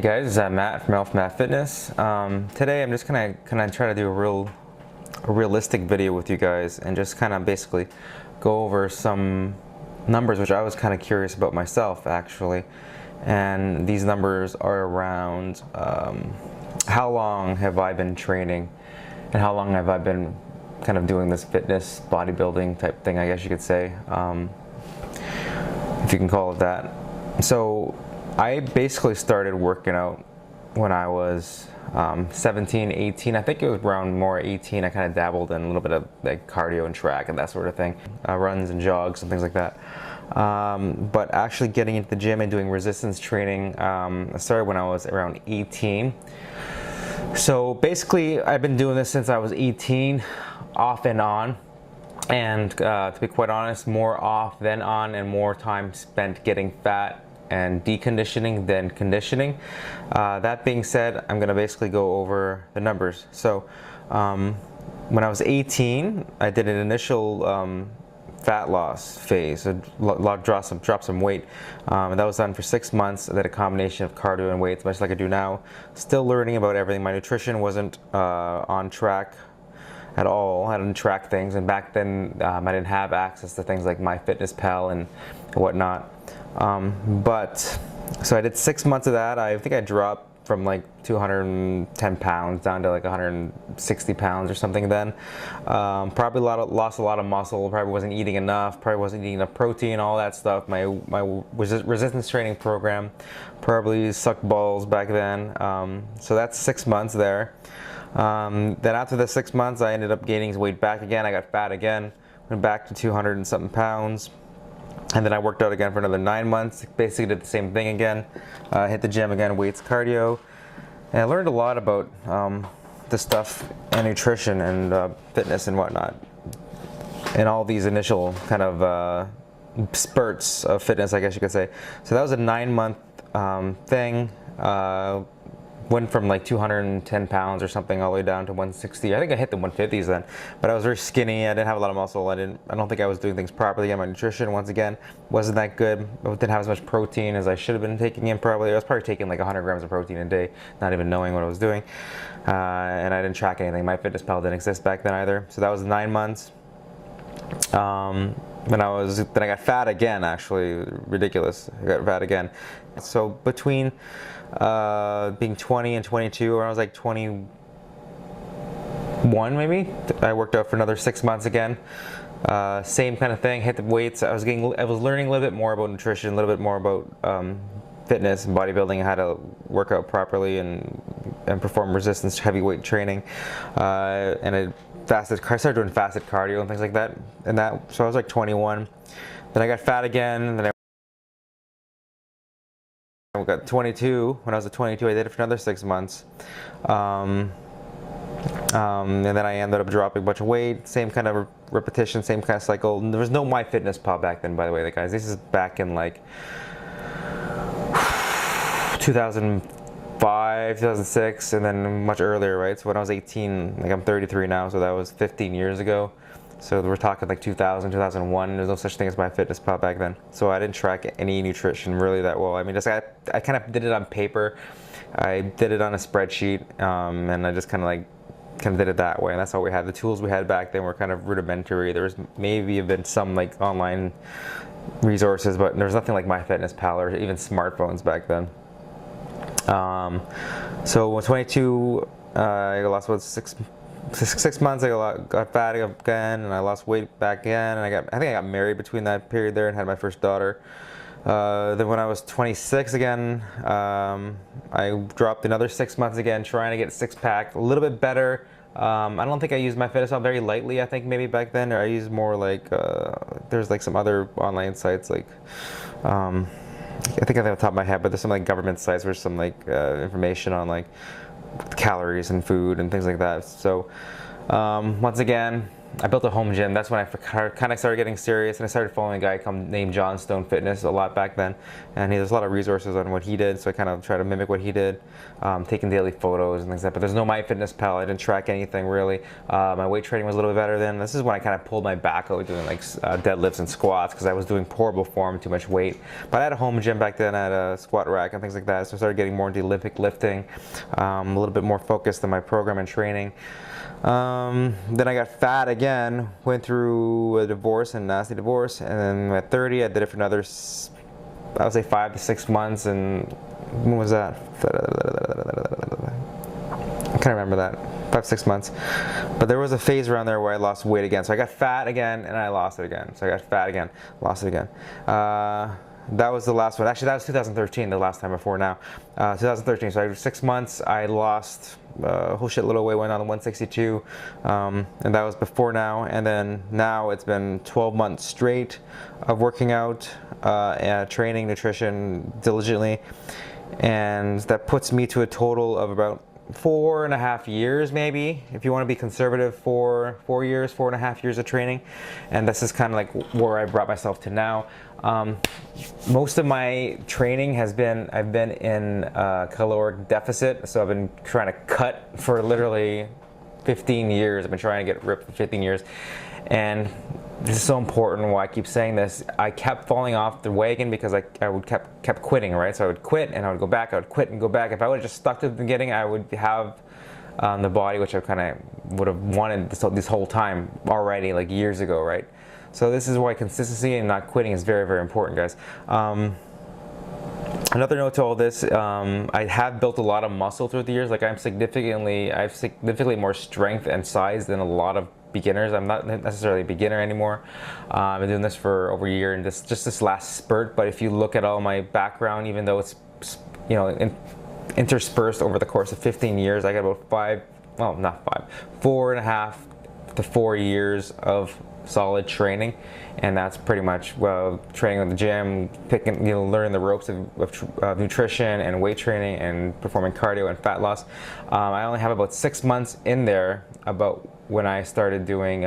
Guys, I'm Matt from Matt Fitness. Today I'm just gonna try to do a realistic video with you guys and just kind of basically go over some numbers which I was kind of curious about myself actually. And these numbers are around how long have I been training and how long have I been kind of doing this fitness bodybuilding type thing, I guess you could say, if you can call it that. So I basically started working out when I was 17, 18. I think it was around more 18. I kind of dabbled in a little bit of like cardio and track and that sort of thing, runs and jogs and things like that. But actually getting into the gym and doing resistance training, I started when I was around 18. So basically I've been doing this since I was 18, off and on. And to be quite honest, more off than on, and more time spent getting fat and deconditioning than conditioning. That being said, I'm going to basically go over the numbers. So when I was 18, I did an initial fat loss phase, so drop some weight, and that was done for 6 months. I did a combination of cardio and weights, much like I do now. Still learning about everything. My nutrition wasn't on track at all. I didn't track things, and back then I didn't have access to things like MyFitnessPal and whatnot. So I did 6 months of that. I think I dropped from like 210 pounds down to like 160 pounds or something then. Probably lost a lot of muscle, probably wasn't eating enough, probably wasn't eating enough protein, all that stuff. My resistance training program probably sucked balls back then. So that's 6 months there. Then after the 6 months, I ended up gaining weight back again. I got fat again, went back to 200 and something pounds. And then I worked out again for another 9 months, basically did the same thing again, hit the gym again, weights, cardio. And I learned a lot about this stuff and nutrition and fitness and whatnot. And all these initial kind of spurts of fitness, I guess you could say. So that was a 9-month thing. Went from like 210 pounds or something all the way down to 160. I think I hit the 150s then, but I was very skinny. I didn't have a lot of muscle. I don't think I was doing things properly. And my nutrition, once again, wasn't that good. I didn't have as much protein as I should have been taking in probably. I was probably taking like 100 grams of protein a day, not even knowing what I was doing. And I didn't track anything. MyFitnessPal didn't exist back then either. So that was 9 months. Then I got fat again, actually, ridiculous. I got fat again. So between being 20 and 22, or I was like 21 maybe, I worked out for another 6 months again. Same kind of thing, hit the weights. I was learning a little bit more about nutrition, a little bit more about fitness and bodybuilding, how to work out properly and perform resistance heavyweight training. And I started doing fasted cardio and things like that. So I was like 21. Then I got fat again. Then I got 22. When I was at 22, I did it for another 6 months. And then I ended up dropping a bunch of weight. Same kind of repetition, same kind of cycle. There was no MyFitnessPal back then, by the way, guys. This is back in like 2005, 2006, and then much earlier, right? So when I was 18, like I'm 33 now, so that was 15 years ago. So we're talking like 2000, 2001. There's no such thing as MyFitnessPal back then. So I didn't track any nutrition really that well. I mean, I kind of did it on paper. I did it on a spreadsheet, and I just kind of did it that way. And that's all we had. The tools we had back then were kind of rudimentary. There was maybe been some like online resources, but there was nothing like MyFitnessPal or even smartphones back then. So when 22, I lost about 6 months. I got fat again, and I lost weight back again. And I think I got married between that period there and had my first daughter. Then when I was 26 again, I dropped another 6 months again, trying to get a six-pack, a little bit better. I don't think I used MyFitnessPal very lightly. I think maybe back then, or I used more like there's like some other online sites like. I think I have off the top of my head, but there's some like government sites where some like information on like calories and food and things like that. So once again, I built a home gym. That's when I kind of started getting serious, and I started following a guy named John Stone Fitness a lot back then, and he has a lot of resources on what he did, so I kind of try to mimic what he did, taking daily photos and things like that. But there's no MyFitnessPal. I didn't track anything really. My weight training was a little bit better then. This is when I kind of pulled my back out doing like deadlifts and squats, because I was doing horrible form, too much weight. But I had a home gym back then. I had a squat rack and things like that, so I started getting more into Olympic lifting, a little bit more focused on my program and training. Then I got fat again, went through a divorce, and nasty divorce, and then at 30 I did it for another, I would say 5 to 6 months, and when was that? I can't remember that. 5 6 months. But there was a phase around there where I lost weight again. So I got fat again and I lost it again. So I got fat again, lost it again. That was the last one. Actually, that was 2013, the last time before now. 2013. So after 6 months, I lost a whole shitload of weight, went on to 162, and that was before now. And then now it's been 12 months straight of working out, and training, nutrition diligently, and that puts me to a total of about 4.5 years, maybe, if you want to be conservative, 4 years, 4.5 years of training. And this is kind of like where I brought myself to now. Most of my training has been, I've been in caloric deficit, so I've been trying to cut for literally 15 years. I've been trying to get ripped for 15 years, and this is so important why I keep saying this. I kept falling off the wagon because I would kept quitting, right? So I would quit and I would go back, I would quit and go back. If I would have just stuck to the beginning, I would have the body which I kind of would have wanted this whole time already, like years ago, right? So this is why consistency and not quitting is very, very important, guys. Another note to all this, I have built a lot of muscle through the years. Like I have significantly more strength and size than a lot of beginners. I'm not necessarily a beginner anymore. I've been doing this for over a year, and just this last spurt. But if you look at all my background, even though it's, you know, interspersed over the course of 15 years, I got about 4.5 to 4 years of solid training, and that's pretty much training in the gym, learning the ropes of nutrition and weight training and performing cardio and fat loss. I only have about 6 months in there about when I started doing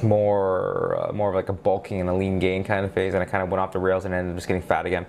more of like a bulking and a lean gain kind of phase, and I kind of went off the rails and ended up just getting fat again.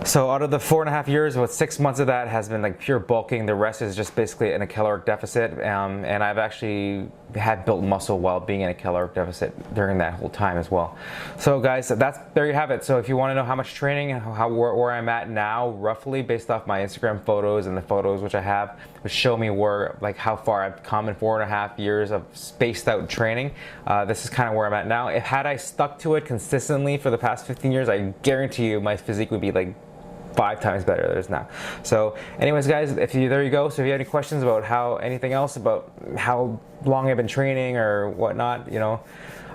So out of the 4.5 years, about 6 months of that has been like pure bulking. The rest is just basically in a caloric deficit. And I've actually had built muscle while being in a caloric deficit during that whole time as well. So guys, there you have it. So if you want to know how much training, where I'm at now, roughly based off my Instagram photos and the photos which I have, which show me how far I've come in 4.5 years of spaced out training. This is kind of where I'm at now. Had I stuck to it consistently for the past 15 years, I guarantee you my physique would be like 5 times better than it is now. So anyways, guys, there you go. So if you have any questions about anything else about how long I've been training or whatnot, you know,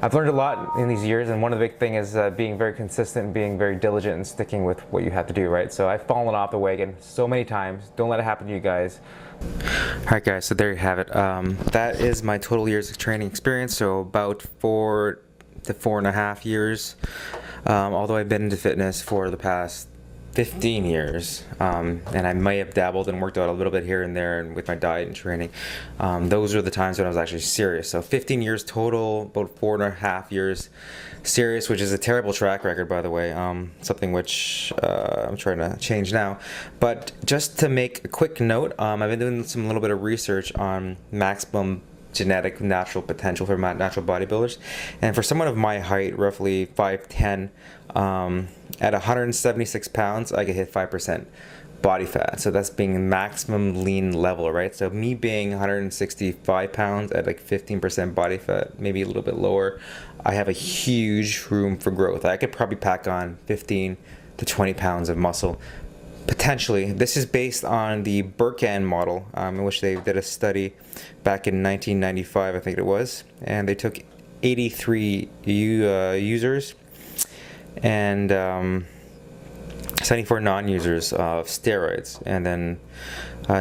I've learned a lot in these years, and one of the big things is being very consistent, being very diligent, and sticking with what you have to do, right? So I've fallen off the wagon so many times. Don't let it happen to you guys. Alright guys, so there you have it. That is my total years of training experience, so about 4 to 4.5 years, although I've been into fitness for the past 15 years, and I may have dabbled and worked out a little bit here and there and with my diet and training. Those are the times when I was actually serious. So 15 years total, about 4.5 years serious, which is a terrible track record, by the way. Something which I'm trying to change now. But just to make a quick note, I've been doing a little bit of research on maximum genetic natural potential for natural bodybuilders, and for someone of my height, roughly 5'10", at 176 pounds, I could hit 5% body fat. So that's being maximum lean level, right? So me being 165 pounds at like 15% body fat, maybe a little bit lower, I have a huge room for growth. I could probably pack on 15 to 20 pounds of muscle. Potentially. This is based on the Burkan model, in which they did a study back in 1995, I think it was, and they took 83 users and 74 non-users of steroids, and then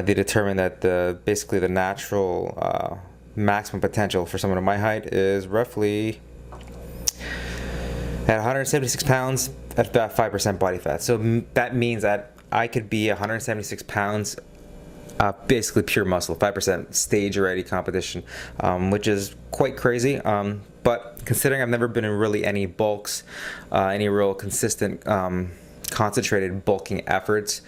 they determined that basically the natural maximum potential for someone of my height is roughly at 176 pounds at about 5% body fat. So that means that I could be 176 pounds basically pure muscle, 5% stage ready competition, which is quite crazy. But considering I've never been in really any bulks, any real consistent, concentrated bulking efforts,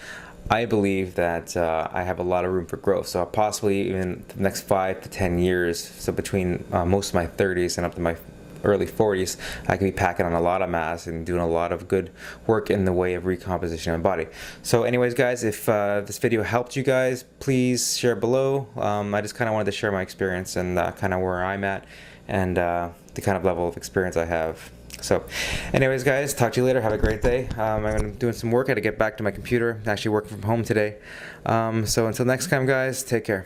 I believe that I have a lot of room for growth. So possibly even the next 5 to 10 years, so between most of my 30s and up to my early 40s, I could be packing on a lot of mass and doing a lot of good work in the way of recomposition of my body. So anyways, guys, if this video helped you guys, please share below. I just kind of wanted to share my experience and kind of where I'm at and the kind of level of experience I have. So anyways, guys, talk to you later. Have a great day. I'm doing some work. I had to get back to my computer. I'm actually working from home today. So until next time, guys, take care.